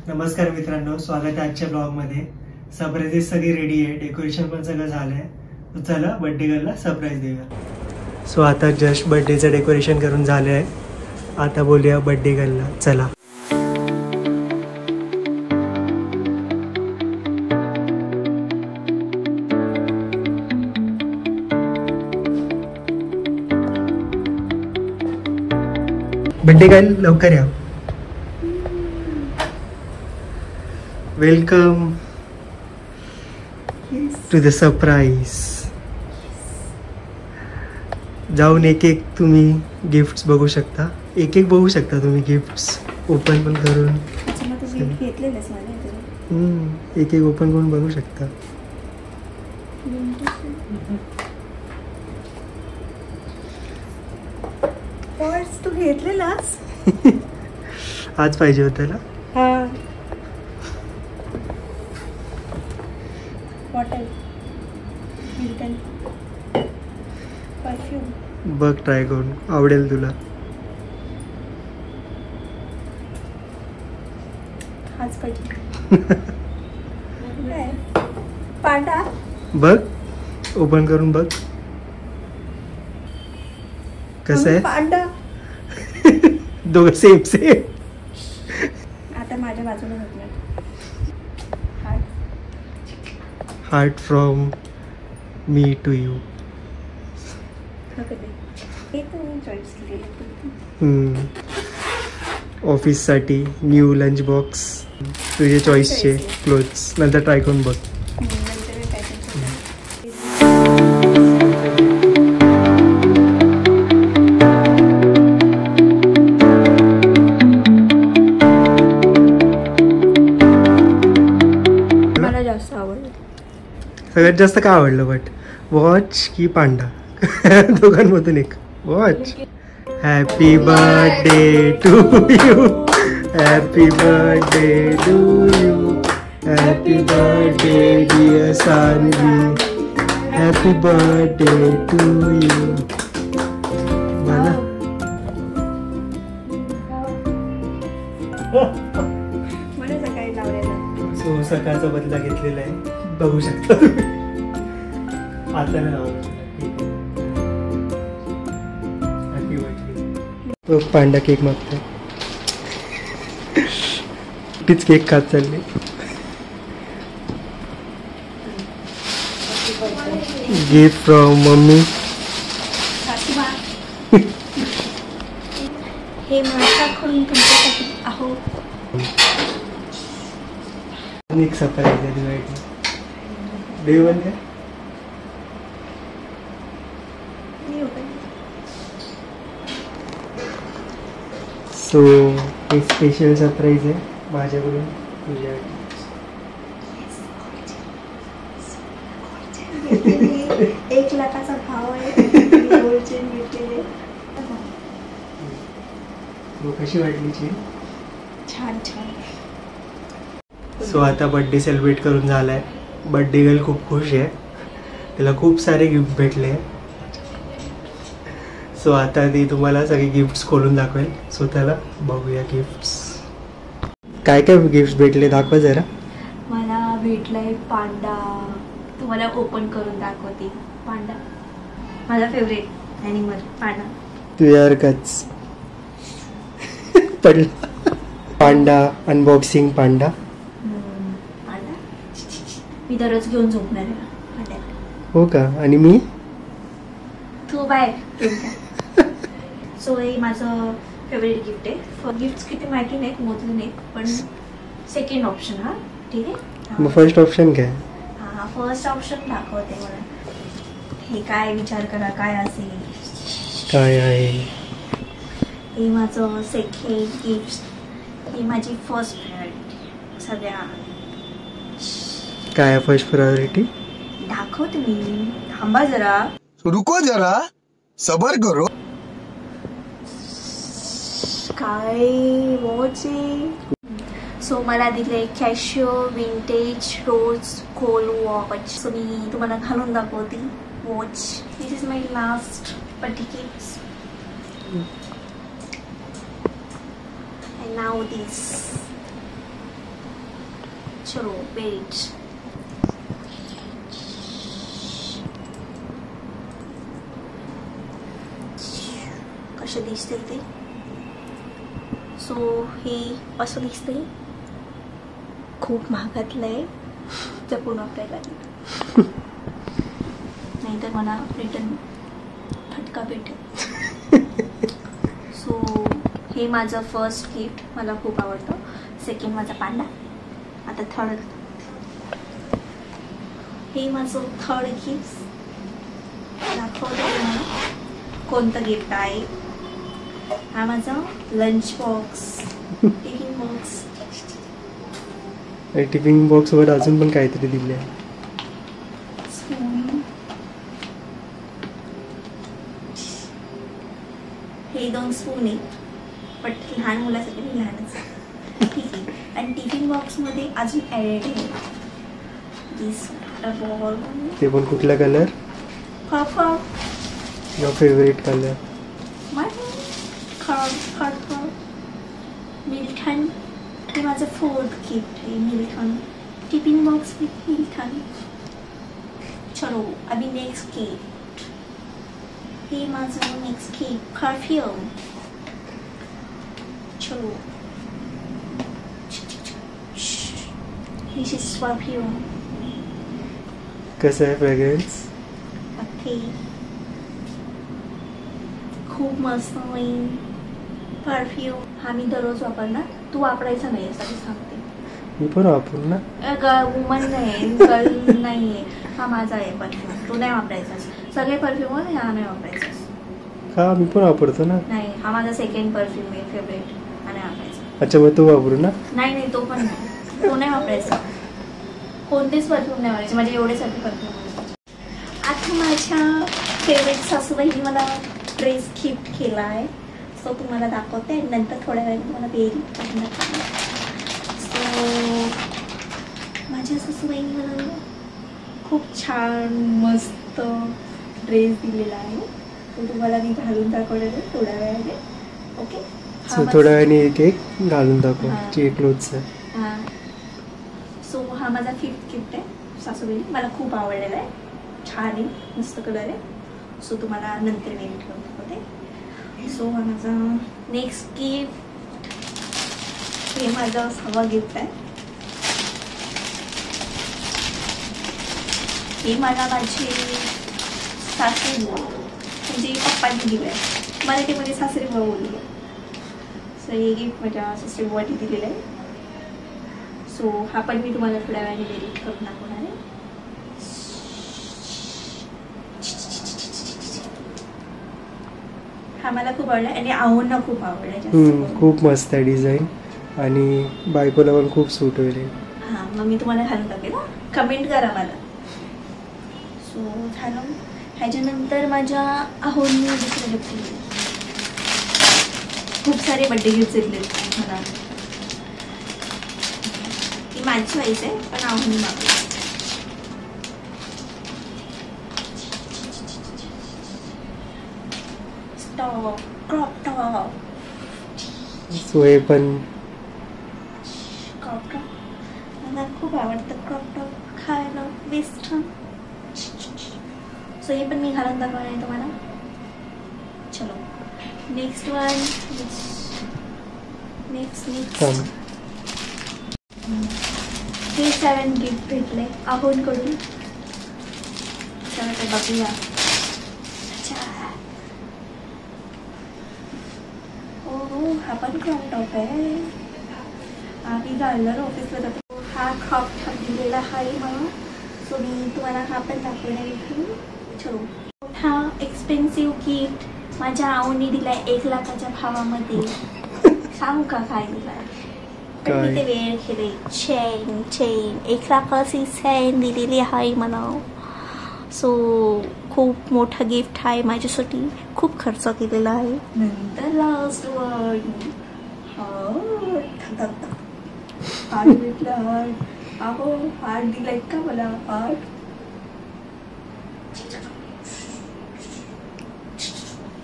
नमस्कार मित्रांनो, स्वागत आहे आजच्या ब्लॉगमध्ये. सरप्राईज सगळी रेडी आहे, डेकोरेशन पण सगळं झालंय. तर चला बर्थडे गर्लला सरप्राईज देऊया. सो आता जस्ट बर्थडेचं डेकोरेशन करून झालं आहे. आता बोलूया बर्थडे गर्लला. चला. बर्थडे गर्ल लवकर या. Welcome to the surprise. जाऊन एक एक तुम्ही गिफ्ट्स बघू शकता. एक एक बघू शकता तुम्ही गिफ्ट्स ओपन पण करून. एक एक ओपन करून बघू शकता. तू घेतलेलास? आज पाहिजे होतं ना. बघ ट्राय करून, आवडेल तुला. पांडा बघ, ओपन करून बघ कसं आहे. पांडा दोघं सेम सेम. आता माझ्या बाजूला heart from me to you. ऑफिससाठी न्यू लंच बॉक्स, तुझे चॉईसचे क्लोथ्स. नंतर ट्राय करून बघ. मला जास्त आवडलं. सगळ्यात जास्त काय आवडलं? बट वॉच की पांडा? दोघांमधून एक. Watch. Happy birthday to you, happy birthday to you, happy birthday dear Sanvi, happy birthday to you. मला सकाळी लावलेला. सो सकाळचा बदला घेतलेला आहे, बघू शकता. आता नाही तो पांडा केक मागतोय. तीच केक खात चालले. Gift from mummy. हे माझ्याकडून तुमच्यासाठी आहो. एक सरप्राईज आहे दिवाळीची. देव बन काय? सो एक स्पेशल सरप्राईज आहे माझ्याकडून तुझ्या. एक लाखाचा भाव आहे. कशी वाटली चेन? छान छान. सो आता बर्थडे सेलिब्रेट करून झालाय. बर्थडे गर्ल खूप खुश आहे, तिला खूप सारे गिफ्ट भेटले. सो आता ती तुम्हाला सगळे गिफ्ट्स खोलून दाखवेल. सो त्याला बघूया गिफ्ट्स. काय काय गिफ्ट्स भेटले दाखवा जरा. मला भेटलाय पांडा. तुम्हाला ओपन करून दाखवते. पांडा माझा फेवरेट ॲनिमल. पांडा तुझ्यासारखाच पडला. पांडा अनबॉक्सिंग. पांडा पांडा मी दररोज घेऊन झोपणार आहे पांड्याला. हो का? आणि मी तू बाय. सो हे माझं फेवरेट गिफ्ट आहे. गिफ्ट किती माहिती नाहीत, मोजले नाहीत, पण सेकंड ऑप्शन. हा ठीक आहे. मग फर्स्ट ऑप्शन काय? हा फर्स्ट ऑप्शन दाखवते मला. हे काय विचार करा काय असेल. काय आहे हे माझं सेकंड गिफ्ट. ही माझी फर्स्ट प्रायोरिटी. सगळ्या काय फर्स्ट प्रायोरिटी दाखवते मी. थांबा जरा. रुको जरा, सबर करो. काय वॉच आहे. सो मला दिले Casio vintage rose gold watch. So मी तुम्हाला घालून दाखवते watch. This is my last birthday gift. And now this. चलो वेट. कसे दिसते ते. सो हे असं दिसतंय. खूप महागातलं आहे, जपून वापरायला लागेल, नाहीतर मला रिटर्न फटका भेटेल. सो हे माझं फर्स्ट गिफ्ट, मला खूप आवडतं. सेकंड माझा पांडा. आता थर्ड, हे माझं थर्ड गिफ्ट. दाखवते मला कोणतं गिफ्ट आहे. हा माझा lunch box, tiffin box. Tiffin box वर अजून पण काहीतरी दिले आहे. स्पून. हे 2 स्पून आहेत, पण लहान मुलासाठी मी लहानच आहे. ठीक आहे. आणि टिफिन बॉक्स मध्ये अजून ॲड आहे दिस बॉल. ते पण कुठला colour? Purple. Your favourite colour? My purple. Milton. हे माझं फोर्थ गिफ्ट आहे, Milton. Tiffin box with Milton. चलो अभी नेक्स्ट गिफ्ट. हे माझं नेक्स्ट गिफ्ट परफ्यूम. चलो दिस इज परफ्यूम. कसं आहे फ्रेग्रन्स? ओके, खूप मस्त होईल परफ्यूम. हा मी दररोज वापरणार. तू वापरायचा नाही असं सांगते. मी पण वापरू ना. वुमन नाही, गर्ल नाही आहे. हा माझा आहे परफ्यूम, तू नाही वापरायचा. सगळे परफ्यूम हा नाही वापरायचा. का? मी पण वापरतो ना. नाही, हा माझा सेकंड परफ्यूम आहे, फेवरेट. हा नाही वापरायचा. अच्छा, मग तो वापरू ना. नाही तो पण नाही, तो नाही वापरायचा. कोणतेच परफ्यूम नाही वापरायचे, माझे एवढेसाठी परफ्यूम. आता माझ्या फेवरेट सासूबाईंनी मला ड्रेस गिफ्ट केला आहे, सो तुम्हाला दाखवते आणि नंतर थोड्या वेळाने तुम्हाला बेरी दाखवते. सो माझ्या सासूबाईंनी मला खूप छान मस्त ड्रेस दिलेला आहे, तो तुम्हाला मी घालून दाखवणार आहे थोड्या वेळाने. ओके, थोड्या वेळाने एक एक घालून दाखव ची क्लोथ्स. हां, सो हा माझा 5th गिफ्ट आहे सासूबाईंनी, मला खूप आवडलेला आहे. छान आहे, मस्त कलर आहे. सो तुम्हाला नंतर वेळ ठेवून दाखवते. सो हा माझा नेक्स्ट गिफ्ट. हे माझं 6वं गिफ्ट आहे. हे मला माझे सासरी म्हणजे पप्पांनी दिलं आहे. मराठीमध्ये सासरी बुवा बोलली. सो हे गिफ्ट माझ्या सासरी बुवानी दिलेलं आहे. सो हा पण मी तुम्हाला थोड्या वेळाने एडिट करून दाखवणार आहे. हा मला खूप आवडला आणि आवडला, खूप आवडला. खूप मस्त आहे डिझाईन आणि बायकोला पण खूप सूट होईल. हां, मग मी तुम्हाला घालून टाकेल. कमेंट करा मला. सो झालं. ह्याच्यानंतर माझ्या आहोंनी दुसरं गिफ्ट दिले. खूप सारे बड्डे गिफ्ट दिले मला. ती माझी चॉईस आहे, पण आहोंनी मागवली. Top, crop top. सो हे पण क्रॉप टॉप मला खूप आवडतं. क्रॉप टॉप खायला वेस्टर्न. सो हे पण मी घालून दाखवणार आहे तुम्हाला. चलो नेक्स्ट वन. नेक्स्ट हे 7 गिफ्ट भेटले आहोंकडून. चला ते बघूया. हा पण क्रॉप टॉप आहे. आम्ही घालणार ऑफिसला जातो. हा क्रॉप टॉप दिलेला आहे मला. सो मी तुम्हाला हा पण दाखवणार आहे. चलो, हा एक्सपेन्सिव्ह गिफ्ट माझ्या आऊनी दिलाय 1 लाखाच्या भावामध्ये. सांगू का काय दिलाय? पण मी ते वेळ केले. चेन 1 लाखाची चेन दिलेली आहे मला. सो खूप मोठा गिफ्ट आहे माझ्यासाठी. खूप खर्च केलेला आहे. नंतर लास्ट वन. हार्ट भेटला. हार्ट. अहो हार्ट दिलाय का मला? हार्ट.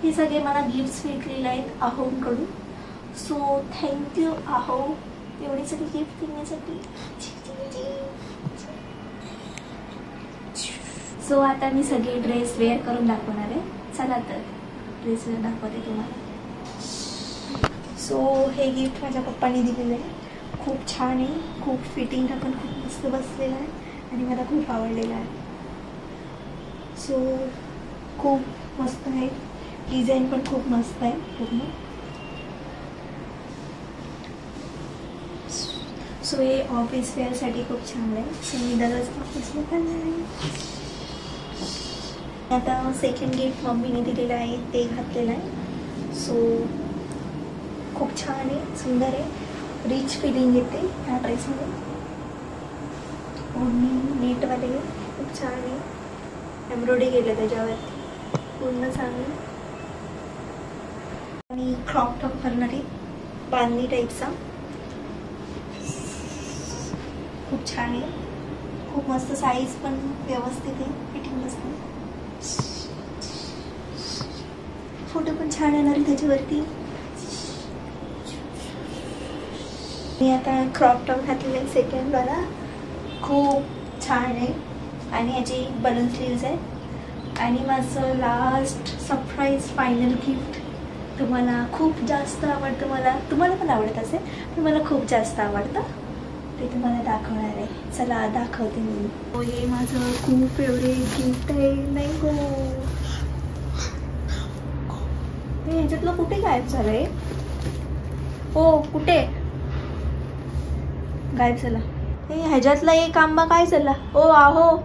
हे सगळे मला गिफ्ट्स भेटलेले आहेत आहोंकडून. सो थँक्यू आहो. एवढी सगळी गिफ्ट देण्यासाठी. सो आता मी सगळे ड्रेस वेअर करून दाखवणार आहे. चला तर ड्रेस वेअर दाखवते तुम्हाला. सो हे गिफ्ट माझ्या पप्पांनी दिलेलं आहे. खूप छान आहे, खूप फिटिंगला पण खूप मस्त बसलेलं आहे आणि मला खूप आवडलेलं आहे. सो खूप मस्त आहे, डिझाईन पण खूप मस्त आहे पूर्ण. सो हे ऑफिस वेअरसाठी खूप छान आहे. सो मी दररोज ऑफिसला घालणार आहे. आता सेकंड गिफ्ट मम्मीने दिलेलं आहे ते घातलेलं आहे. सो खूप छान आहे, सुंदर आहे, रिच फिलिंग येते ह्या ड्रेसमध्ये. पूर्ण नीटवाले खूप छान आहे. एम्ब्रॉयडरी केलं त्याच्यावरती पूर्ण चांगलं. आणि क्रॉप टॉप करणार आहे बांधणी टाईपचा. खूप छान आहे, खूप मस्त. साईज पण व्यवस्थित आहे, फिटिंग मस्त. फोटो पण छान येणार आहे त्याच्यावरती. मी आता क्रॉप टॉप घातलेला आहे सेकंड वाला. खूप छान आहे आणि याची बलून स्लीव्स आहे. आणि माझं लास्ट सरप्राईज फायनल गिफ्ट तुम्हाला खूप जास्त आवडतं. तुम्हाला पण आवडत असेल पण मला खूप जास्त आवडतं. ते तुम्हाला दाखवणार आहे. चला दाखवते मी. हे माझं खूप फेवरेट गिफ्ट आहे. नाही गो, हे ह्याच्यातलं कुठे गायब झालंय? हो कुठे गायब झाला? हे ह्याच्यातला एक आंबा काय झाला? ओ आहो,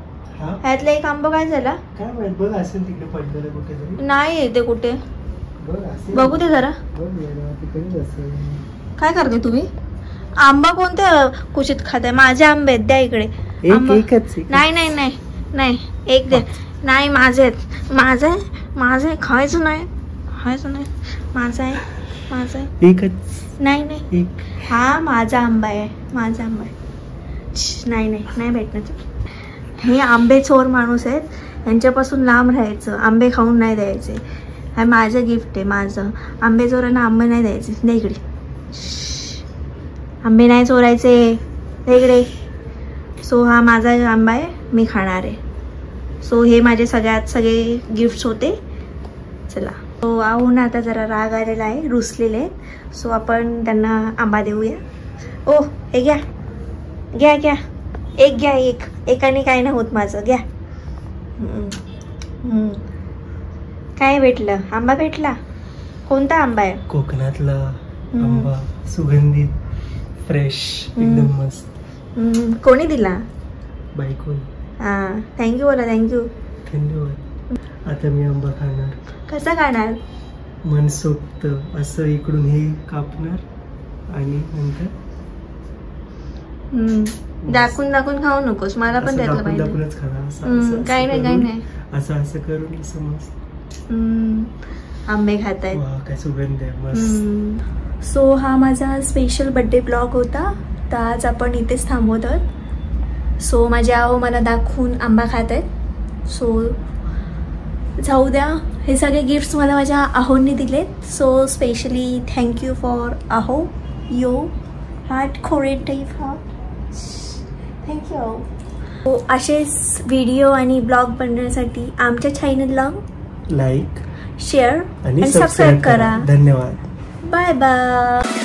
ह्यातला एक आंबा काय झाला? काय माहित, बघ असेल तिकडे पडलेलं कुठेतरी. नाही येते कुठे, बघू दे जरा. काय करते तुम्ही? आंबा कोणत्या कुशीत खाताय? माझे आंबे आहेत, द्या इकडे. नाही नाही नाही नाही, एक द्या. नाही माझे आहेत, माझे खायचं नाही, खायचं नाही. माझा आहे एकच. नाही नाही, हा माझा आंबा आहे, माझा आंबा आहे. नाही नाही नाही भेटणार. हे आंबे चोर माणूस आहेत, यांच्यापासून लांब राहायचं. आंबे खाऊन नाही द्यायचे. हा माझं गिफ्ट आहे, माझं. आंबे चोरांना आंबे नाही द्यायचे. दे इकडे. आंबे नाही चोरायचे, दे इकडे. सो हा माझा आंबा आहे, मी खाणार आहे. सो हे माझे सगळे गिफ्ट्स होते. चला. सो आहो ना, आता जरा राग आलेला आहे, रुसलेले आहेत. सो आपण त्यांना आंबा देऊया. ओ हे घ्या घ्या घ्या, एक घ्या. एकाने काय नाही होत माझं, घ्या. काय भेटलं? आंबा भेटला. कोणता आंबा आहे? कोकणातला आंबा, सुगंधित, फ्रेश, एकदम मस्त. कोणी दिला? बायको. हां, थँक्यू बोला. थँक्यू, धन्यवाद. आता मी आंबा खाणार. कसा खाणार? मनसोक्त असं इकडून हे कापणार आणि नंतर दाखवून खाऊ नकोस, मला पण द्यायला पाहिजे. काही नाही काही नाही, असं करून असं मस्त आंबे खातायत. काय सुगंध आहे, मस्त. सो हा माझा स्पेशल बर्थडे ब्लॉग होता. तर आज आपण इथेच थांबवत आहोत. सो माझ्या आहो मला दाखवून आंबा खात आहेत. सो जाऊ द्या. हे सगळे गिफ्ट्स मला माझ्या आहोंनी दिलेत. सो स्पेशली थँक्यू फॉर आहो. यो हार्ट कोरियन टाईप हा, थँक्यू. असेच व्हिडिओ आणि ब्लॉग बनवण्यासाठी आमच्या चॅनलला लाईक, शेअर आणि सबस्क्राईब करा. धन्यवाद. Bye bye.